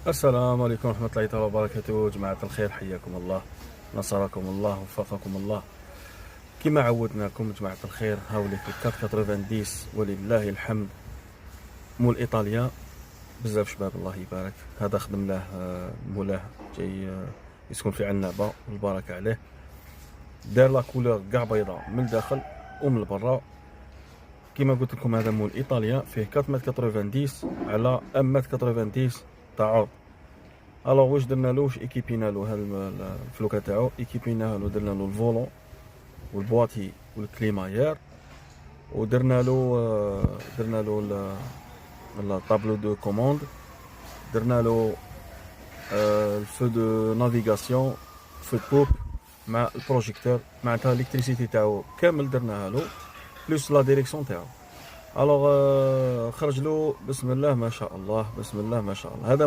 السلام عليكم ورحمة الله تعالى وبركاته. جماعة الخير، حياكم الله، نصركم الله، وفقكم الله. كما عودناكم جماعة الخير، هاوليك 490 ولله الحمد، مول ايطاليا. بزاف شباب الله يبارك. هذا خدم له مولاه جاي يسكن في عنابة، والبركة عليه. دار لا كولور كاع بيضاء من الداخل ومن البرا. كما قلت لكم هذا مول ايطاليا، فيه 490 على 190 تاع عرض. الوغ واش درنا له، واش ايكيبينا له هذا الفلوكه تاعو؟ ايكيبيناه له، درنا له الفولون والبواطي والكليماير، ودرنا له الطابلو دو كوموند، درنا له الفو دو نافيغاسيون، فو بوب مع البروجيكتور، معناتها الكتريسيتي تاعو كامل درناها له، بلوس لا ديريكسيون تاعو. الوغ خرج له بسم الله ما شاء الله، بسم الله ما شاء الله. هذا